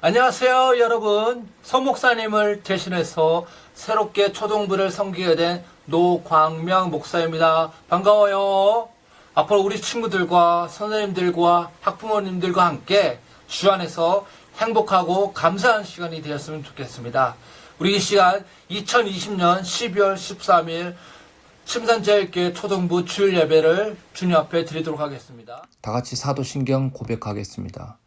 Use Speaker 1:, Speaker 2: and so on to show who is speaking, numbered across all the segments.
Speaker 1: 안녕하세요, 여러분. 서 목사님을 대신해서 새롭게 초등부를 섬기게 된 노광명 목사입니다. 반가워요. 앞으로 우리 친구들과 선생님들과 학부모님들과 함께 주 안에서 행복하고 감사한 시간이 되었으면 좋겠습니다. 우리 이 시간 2020년 12월 13일 침산제일교회 초등부 주일 예배를 주님 앞에 드리도록 하겠습니다. 다 같이 사도신경 고백하겠습니다.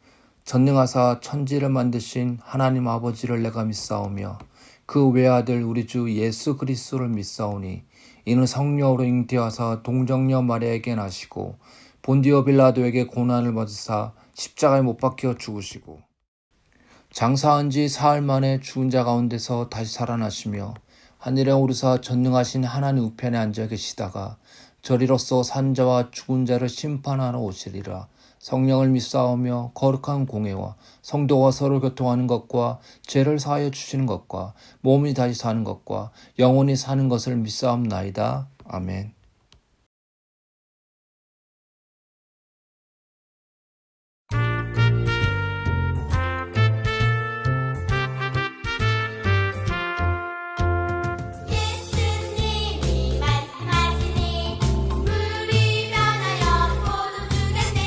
Speaker 1: 전능하사 천지를 만드신 하나님 아버지를 내가 믿사오며 그 외아들 우리 주 예수 그리스도를 믿사오니 이는 성령으로 잉태하사 동정녀 마리아에게 나시고 본디오 빌라도에게 고난을 받으사 십자가에 못 박혀 죽으시고 장사한 지 사흘 만에 죽은 자 가운데서 다시 살아나시며 하늘에 오르사 전능하신 하나님 우편에 앉아 계시다가 저리로서 산자와 죽은 자를 심판하러 오시리라. 성령을 믿사오며 거룩한 공회와 성도와 서로 교통하는 것과 죄를 사하여 주시는 것과 몸이 다시 사는 것과 영원히 사는 것을 믿사옵나이다. 아멘.
Speaker 2: 예수님이 말씀하시니 물이 변하여 포도주 됐네.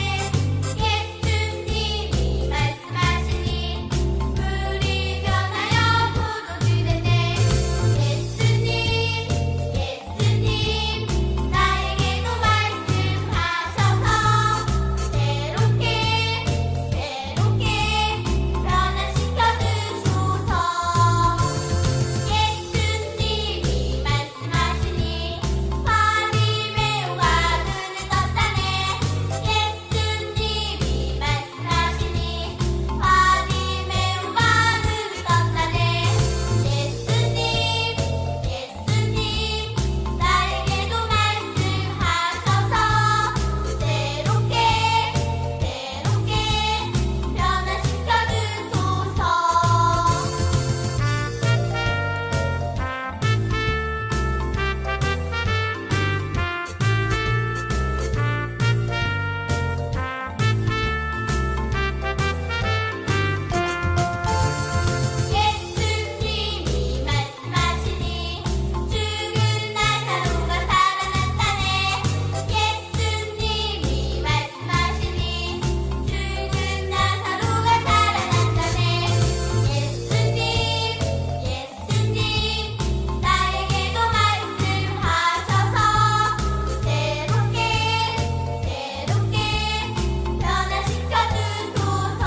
Speaker 2: 예수님이 말씀하시니 물이 변하여 포도주 됐네. 예수님 나에게도 말씀하셔서 새롭게 변화시켜 주소서. 예수님이 말씀하시니 밤이 매우 가득 떴다네. 예수님이 말씀하시니 밤이 매우 가득 떴다네. 예수님 나에게도 말씀하셔서 새롭게 변화시켜 주소서. 예수님이 말씀하시니 죽은 나사로가 살아났다네. 예수님이 말씀하시니 죽은 나사로가 살아났다네. 예수님 나에게도 말씀하셔서 새롭게 변화시켜 주소서.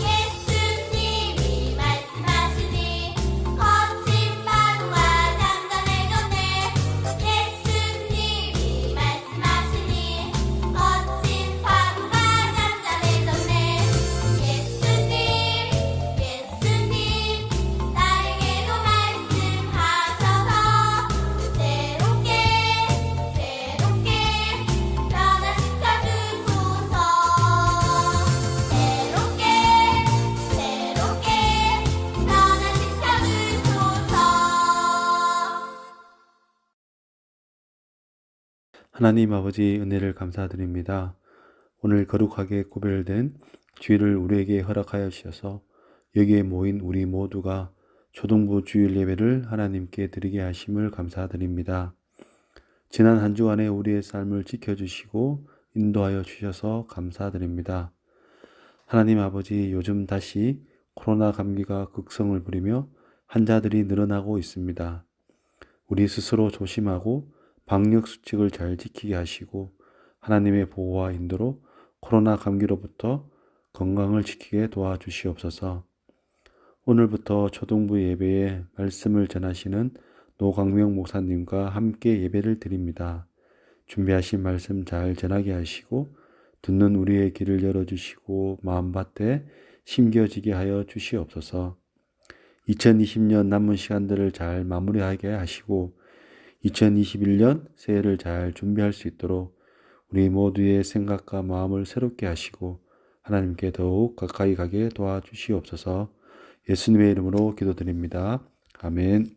Speaker 2: 예수님이 말씀하시니 거친 파도가 잠잠해졌네. 예수님이 말씀하시니 거친 파도가 잠잠해졌네. 예수님 나에게도 말씀하셔서 새롭게 변화시켜 주소서. 새롭게 변화시켜 주소서.
Speaker 3: 하나님 아버지 은혜를 감사드립니다. 오늘 거룩하게 구별된 주일을 우리에게 허락하여 주셔서 여기에 모인 우리 모두가 초등부 주일 예배를 하나님께 드리게 하심을 감사드립니다. 지난 한 주간에 우리의 삶을 지켜주시고 인도하여 주셔서 감사드립니다. 하나님 아버지, 요즘 다시 코로나 감기가 극성을 부리며 환자들이 늘어나고 있습니다. 우리 스스로 조심하고 방역 수칙을 잘 지키게 하시고 하나님의 보호와 인도로 코로나 감기로부터 건강을 지키게 도와주시옵소서. 오늘부터 초등부 예배에 말씀을 전하시는 노광명 목사님과 함께 예배를 드립니다. 준비하신 말씀 잘 전하게 하시고 듣는 우리의 귀를 열어주시고 마음밭에 심겨지게 하여 주시옵소서. 2020년 남은 시간들을 잘 마무리하게 하시고 2021년 새해를 잘 준비할 수 있도록 우리 모두의 생각과 마음을 새롭게 하시고 하나님께 더욱 가까이 가게 도와주시옵소서. 예수님의 이름으로 기도드립니다. 아멘.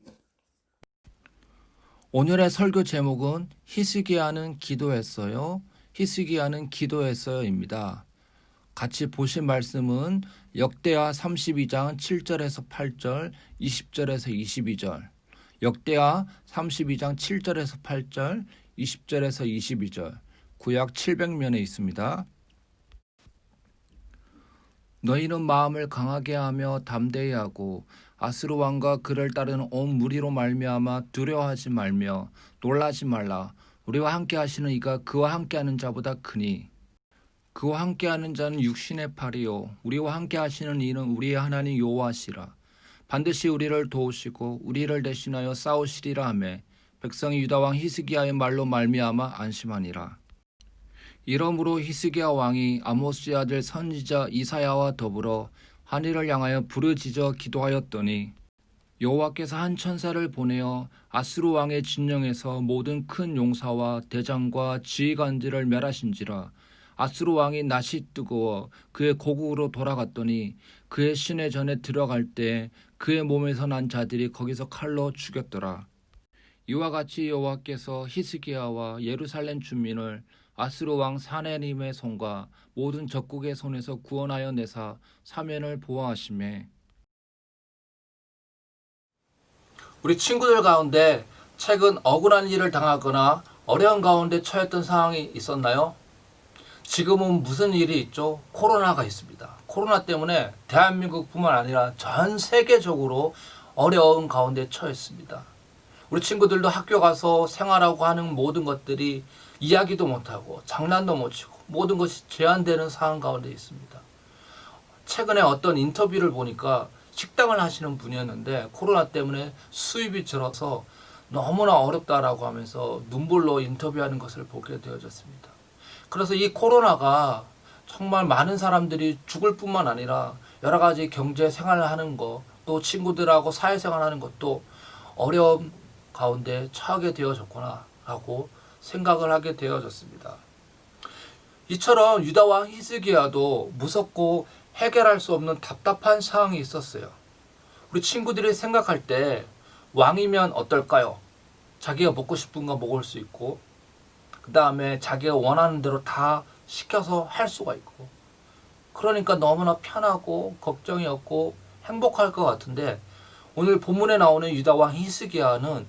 Speaker 1: 오늘의 설교 제목은 히스기야는 기도했어요. 히스기야는 기도했어요입니다. 같이 보신 말씀은 역대하 32장 7절에서 8절, 20절에서 22절. 역대하 32장 7절에서 8절, 20절에서 22절. 구약 700면에 있습니다. 너희는 마음을 강하게 하며 담대히 하고 아스루 왕과 그를 따르는 온 무리로 말미암아 두려워하지 말며 놀라지 말라. 우리와 함께 하시는 이가 그와 함께하는 자보다 크니 그와 함께하는 자는 육신의 팔이요 우리와 함께 하시는 이는 우리의 하나님 여호와시라. 반드시 우리를 도우시고 우리를 대신하여 싸우시리라 하며 백성이 유다 왕 히스기야의 말로 말미암아 안심하니라. 이러므로 히스기야 왕이 아모스의 아들 선지자 이사야와 더불어 하늘을 향하여 부르짖어 기도하였더니 여호와께서 한 천사를 보내어 아스루 왕의 진영에서 모든 큰 용사와 대장과 지휘관들을 멸하신지라. 아스루 왕이 낯이 뜨거워 그의 고국으로 돌아갔더니 그의 시내 전에 들어갈 때 그의 몸에서 난 자들이 거기서 칼로 죽였더라. 이와 같이 여호와께서 히스기야와 예루살렘 주민을 아스루 왕 사네림의 손과 모든 적국의 손에서 구원하여 내사 사면을 보호하시매. 우리 친구들 가운데 최근 억울한 일을 당하거나 어려운 가운데 처했던 상황이 있었나요? 지금은 무슨 일이 있죠? 코로나가 있습니다. 코로나 때문에 대한민국뿐만 아니라 전 세계적으로 어려운 가운데 처했습니다. 우리 친구들도 학교 가서 생활하고 하는 모든 것들이 이야기도 못하고 장난도 못 치고 모든 것이 제한되는 상황 가운데 있습니다. 최근에 어떤 인터뷰를 보니까 식당을 하시는 분이었는데 코로나 때문에 수입이 줄어서 너무나 어렵다라고 하면서 눈물로 인터뷰하는 것을 보게 되어졌습니다. 그래서 이 코로나가 정말 많은 사람들이 죽을 뿐만 아니라 여러 가지 경제 생활을 하는 것, 또 친구들하고 사회생활 하는 것도 어려움 가운데 처하게 되어졌구나라고 생각을 하게 되어졌습니다. 이처럼 유다 왕 히스기야도 무섭고 해결할 수 없는 답답한 상황이 있었어요. 우리 친구들이 생각할 때 왕이면 어떨까요? 자기가 먹고 싶은 거 먹을 수 있고 그 다음에 자기가 원하는 대로 다 시켜서 할 수가 있고 그러니까 너무나 편하고 걱정이 없고 행복할 것 같은데 오늘 본문에 나오는 유다 왕 히스기야는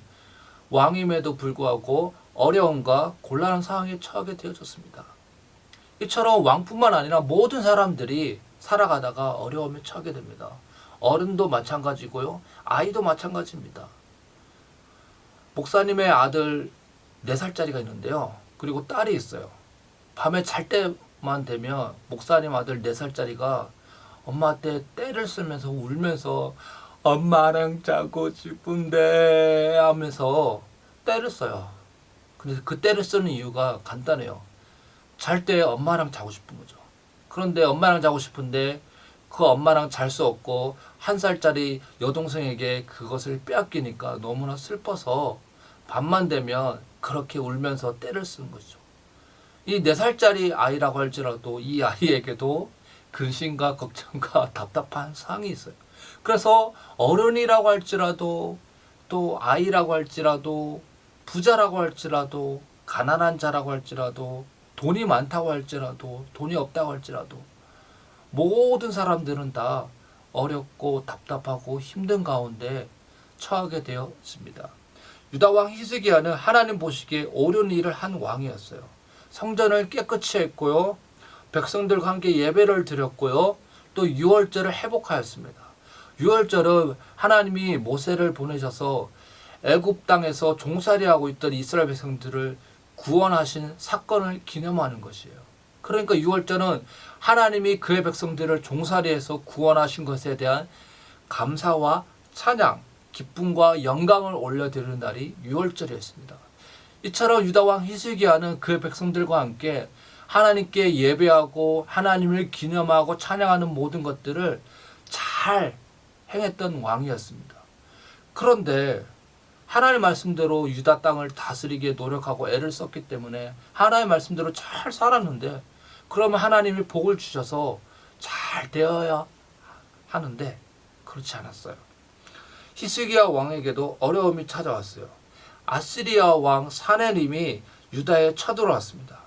Speaker 1: 왕임에도 불구하고 어려움과 곤란한 상황에 처하게 되어졌습니다. 이처럼 왕뿐만 아니라 모든 사람들이 살아가다가 어려움에 처하게 됩니다. 어른도 마찬가지고요. 아이도 마찬가지입니다. 목사님의 아들 4살짜리가 있는데요. 그리고 딸이 있어요. 밤에 잘 때만 되면 목사님 아들 4살짜리가 엄마한테 떼를 쓰면서 울면서 엄마랑 자고 싶은데 하면서 떼를 써요. 근데 그 떼를 쓰는 이유가 간단해요. 잘 때 엄마랑 자고 싶은 거죠. 그런데 엄마랑 자고 싶은데 그 엄마랑 잘 수 없고 1살짜리 여동생에게 그것을 빼앗기니까 너무나 슬퍼서 밤만 되면 그렇게 울면서 떼를 쓰는 거죠. 이 4살짜리 아이라고 할지라도 이 아이에게도 근심과 걱정과 답답한 상황이 있어요. 그래서 어른이라고 할지라도 또 아이라고 할지라도 부자라고 할지라도 가난한 자라고 할지라도 돈이 많다고 할지라도 돈이 없다고 할지라도 모든 사람들은 다 어렵고 답답하고 힘든 가운데 처하게 되었습니다. 유다 왕 히스기야는 하나님 보시기에 옳은 일을 한 왕이었어요. 성전을 깨끗이 했고요. 백성들과 함께 예배를 드렸고요. 또 유월절을 회복하였습니다. 유월절은 하나님이 모세를 보내셔서 애굽 땅에서 종살이하고 있던 이스라엘 백성들을 구원하신 사건을 기념하는 것이에요. 그러니까 유월절은 하나님이 그의 백성들을 종살이해서 구원하신 것에 대한 감사와 찬양, 기쁨과 영광을 올려드리는 날이 유월절이었습니다. 이처럼 유다 왕 히스기야는 그의 백성들과 함께 하나님께 예배하고 하나님을 기념하고 찬양하는 모든 것들을 잘 행했던 왕이었습니다. 그런데 하나님 말씀대로 유다 땅을 다스리기에 노력하고 애를 썼기 때문에 하나님 말씀대로 잘 살았는데 그러면 하나님이 복을 주셔서 잘 되어야 하는데 그렇지 않았어요. 히스기야 왕에게도 어려움이 찾아왔어요. 아시리아 왕 사네림이 유다에 쳐들어왔습니다.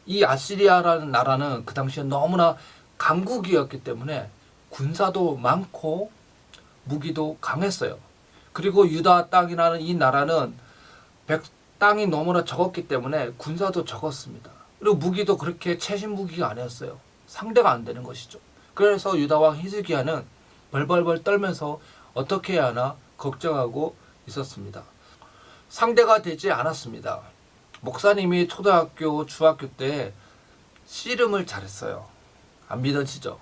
Speaker 1: 이 아시리아라는 나라는 그 당시에 너무나 강국이었기 때문에 군사도 많고 무기도 강했어요. 그리고 유다 땅이라는 이 나라는 땅이 너무나 적었기 때문에 군사도 적었습니다. 그리고 무기도 그렇게 최신 무기가 아니었어요. 상대가 안 되는 것이죠. 그래서 유다왕 히스기야는 벌벌벌 떨면서 어떻게 해야 하나 걱정하고 있었습니다. 상대가 되지 않았습니다. 목사님이 초등학교, 중학교 때 씨름을 잘했어요. 안 믿어지죠?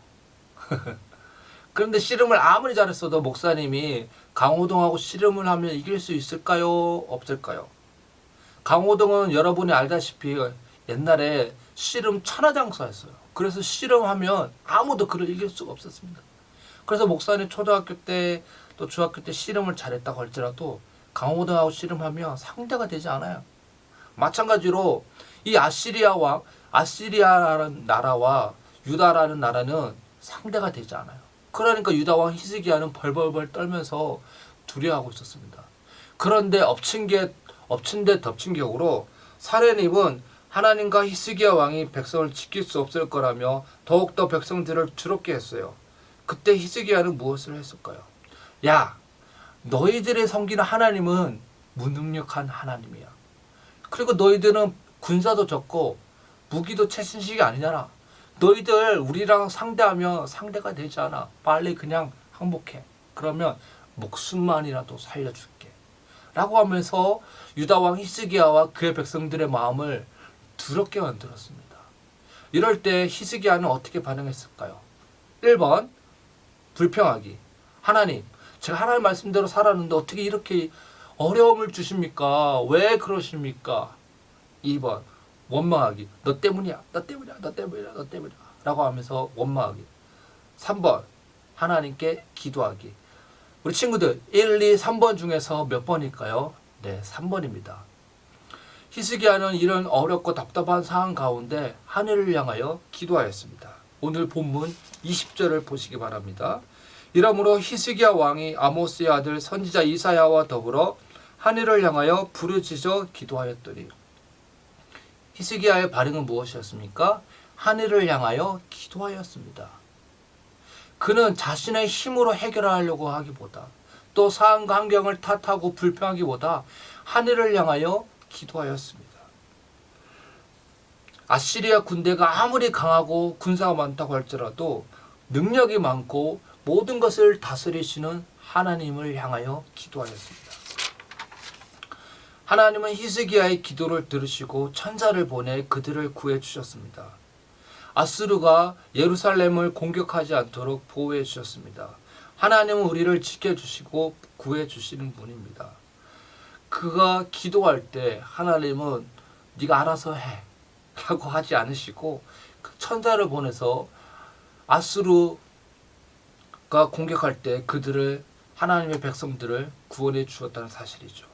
Speaker 1: 그런데 씨름을 아무리 잘했어도 목사님이 강호동하고 씨름을 하면 이길 수 있을까요? 없을까요? 강호동은 여러분이 알다시피 옛날에 씨름 천하장사였어요. 그래서 씨름하면 아무도 그를 이길 수가 없었습니다. 그래서 목사님 초등학교 때 또 중학교 때 씨름을 잘했다고 할지라도 강호동하고 씨름하면 상대가 되지 않아요. 마찬가지로 이 아시리아라는 나라와 유다라는 나라는 상대가 되지 않아요. 그러니까 유다왕 히스기야는 벌벌벌 떨면서 두려워하고 있었습니다. 그런데 엎친 데 덮친 격으로 사례님은 하나님과 히스기야 왕이 백성을 지킬 수 없을 거라며 더욱더 백성들을 두렵게 했어요. 그때 히스기야는 무엇을 했을까요? 야, 너희들의 섬기는 하나님은 무능력한 하나님이야. 그리고 너희들은 군사도 적고 무기도 최신식이 아니잖아. 너희들 우리랑 상대하면 상대가 되지 않아. 빨리 그냥 항복해. 그러면 목숨만이라도 살려줄게. 라고 하면서 유다왕 히스기야와 그의 백성들의 마음을 두렵게 만들었습니다. 이럴 때 히스기야는 어떻게 반응했을까요? 1번 불평하기. 하나님, 제가 하나님 말씀대로 살았는데 어떻게 이렇게 어려움을 주십니까? 왜 그러십니까? 2번 원망하기. 너 때문이야. 너 때문이야. 너 때문이야. 너 때문이야. 라고 하면서 원망하기. 3번 하나님께 기도하기. 우리 친구들 1, 2, 3번 중에서 몇 번일까요? 네, 3번입니다. 히스기야는 이런 어렵고 답답한 상황 가운데 하늘을 향하여 기도하였습니다. 오늘 본문 20절을 보시기 바랍니다. 이러므로 히스기야 왕이 아모스의 아들 선지자 이사야와 더불어 하늘을 향하여 부르짖어 기도하였더니 히스기야의 반응은 무엇이었습니까? 하늘을 향하여 기도하였습니다. 그는 자신의 힘으로 해결하려고 하기보다 또 상황과 환경을 탓하고 불평하기보다 하늘을 향하여 기도하였습니다. 아시리아 군대가 아무리 강하고 군사가 많다고 할지라도 능력이 많고 모든 것을 다스리시는 하나님을 향하여 기도하였습니다. 하나님은 히스기야의 기도를 들으시고 천사를 보내 그들을 구해 주셨습니다. 아수르가 예루살렘을 공격하지 않도록 보호해 주셨습니다. 하나님은 우리를 지켜주시고 구해 주시는 분입니다. 그가 기도할 때 하나님은 네가 알아서 해 라고 하지 않으시고 그 천사를 보내서 아수르가 공격할 때 그들을 하나님의 백성들을 구원해 주었다는 사실이죠.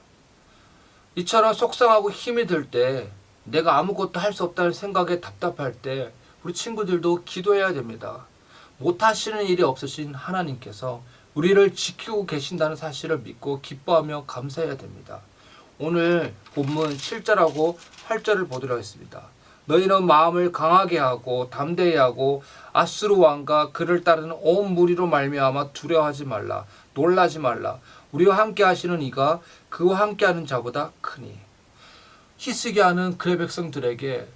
Speaker 1: 이처럼 속상하고 힘이 들 때 내가 아무것도 할 수 없다는 생각에 답답할 때 우리 친구들도 기도해야 됩니다. 못하시는 일이 없으신 하나님께서 우리를 지키고 계신다는 사실을 믿고 기뻐하며 감사해야 됩니다. 오늘 본문 7절하고 8절을 보도록 하겠습니다. 너희는 마음을 강하게 하고 담대히 하고 아수르 왕과 그를 따르는 온 무리로 말미암아 두려워하지 말라. 놀라지 말라. 우리와 함께 하시는 이가 그와 함께하는 자보다 크니. 히스기야는 그의 백성들에게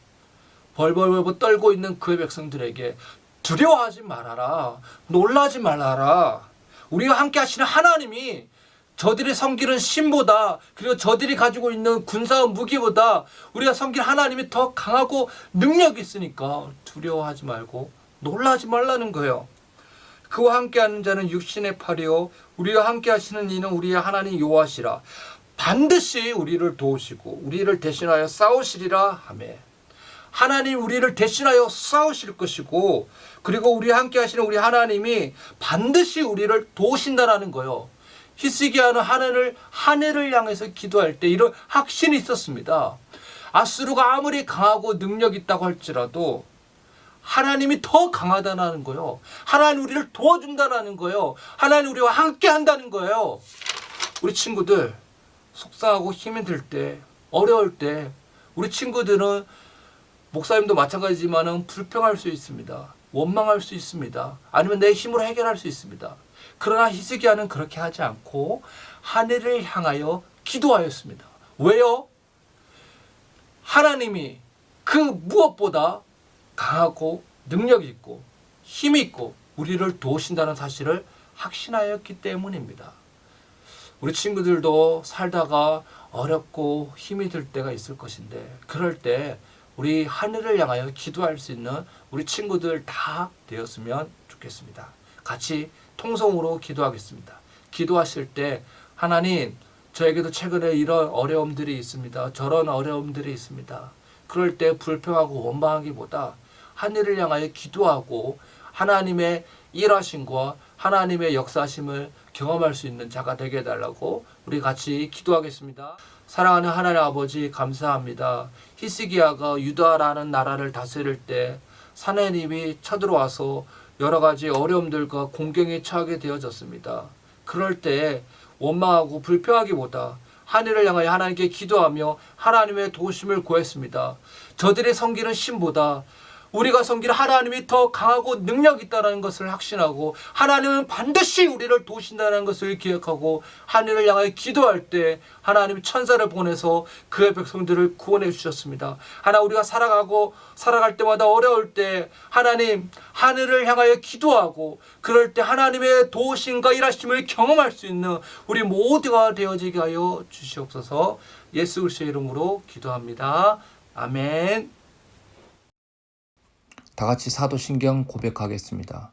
Speaker 1: 벌벌벌 떨고 있는 그의 백성들에게 두려워하지 말아라. 놀라지 말아라. 우리와 함께 하시는 하나님이 저들이 섬기는 신보다 그리고 저들이 가지고 있는 군사와 무기보다 우리가 섬기는 하나님이 더 강하고 능력이 있으니까 두려워하지 말고 놀라지 말라는 거예요. 그와 함께하는 자는 육신의 팔이요 우리와 함께 하시는 이는 우리의 하나님 여호와시라. 반드시 우리를 도우시고 우리를 대신하여 싸우시리라 하며 하나님 우리를 대신하여 싸우실 것이고 그리고 우리와 함께 하시는 우리 하나님이 반드시 우리를 도우신다라는 거예요. 히스기야는 하늘을 향해서 기도할 때 이런 확신이 있었습니다. 아수르가 아무리 강하고 능력 있다고 할지라도 하나님이 더 강하다는 거예요. 하나님 우리를 도와준다는 거예요. 하나님 우리와 함께 한다는 거예요. 우리 친구들 속상하고 힘이 들 때 어려울 때 우리 친구들은 목사님도 마찬가지지만은 불평할 수 있습니다. 원망할 수 있습니다. 아니면 내 힘으로 해결할 수 있습니다. 그러나 히스기야는 그렇게 하지 않고 하늘을 향하여 기도하였습니다. 왜요? 하나님이 그 무엇보다 강하고 능력 있고 힘이 있고 우리를 도우신다는 사실을 확신하였기 때문입니다. 우리 친구들도 살다가 어렵고 힘이 들 때가 있을 것인데 그럴 때 우리 하늘을 향하여 기도할 수 있는 우리 친구들 다 되었으면 좋겠습니다. 같이 통성으로 기도하겠습니다. 기도하실 때 하나님, 저에게도 최근에 이런 어려움들이 있습니다. 저런 어려움들이 있습니다. 그럴 때 불평하고 원망하기보다 하늘을 향하여 기도하고 하나님의 일하심과 하나님의 역사심을 경험할 수 있는 자가 되게 해달라고 우리 같이 기도하겠습니다. 사랑하는 하나님 아버지 감사합니다. 히스기야가 유다라는 나라를 다스릴 때 사내님이 쳐들어와서 여러 가지 어려움들과 공경에 처하게 되어졌습니다. 그럴 때 원망하고 불평하기보다 하늘을 향하여 하나님께 기도하며 하나님의 도우심을 구했습니다. 저들이 섬기는 신보다 우리가 섬기는 하나님이 더 강하고 능력 있다는 것을 확신하고 하나님은 반드시 우리를 도우신다는 것을 기억하고 하늘을 향하여 기도할 때 하나님이 천사를 보내서 그의 백성들을 구원해 주셨습니다. 하나님, 우리가 살아갈 때마다 어려울 때 하나님 하늘을 향하여 기도하고 그럴 때 하나님의 도우심과 일하심을 경험할 수 있는 우리 모두가 되어지게 하여 주시옵소서. 예수 그리스도의 이름으로 기도합니다. 아멘.
Speaker 4: 다 같이 사도신경 고백하겠습니다.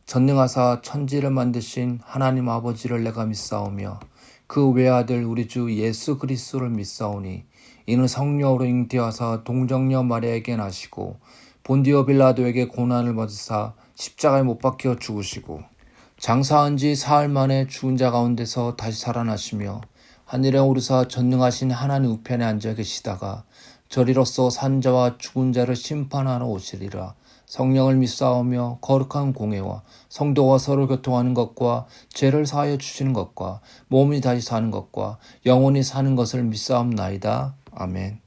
Speaker 4: 전능하사 천지를 만드신 하나님 아버지를 내가 믿사오며 그 외아들 우리 주 예수 그리스도를 믿사오니 이는 성령으로 잉태하사 동정녀 마리아에게 나시고 본디오 빌라도에게 고난을 받으사 십자가에 못 박혀 죽으시고 장사한 지 사흘 만에 죽은 자 가운데서 다시 살아나시며 하늘에 오르사 전능하신 하나님 우편에 앉아 계시다가 저리로서 산자와 죽은 자를 심판하러 오시리라. 성령을 믿사오며 거룩한 공회와 성도가 서로 교통하는 것과 죄를 사하여 주시는 것과 몸이 다시 사는 것과 영원히 사는 것을 믿사옵나이다. 아멘.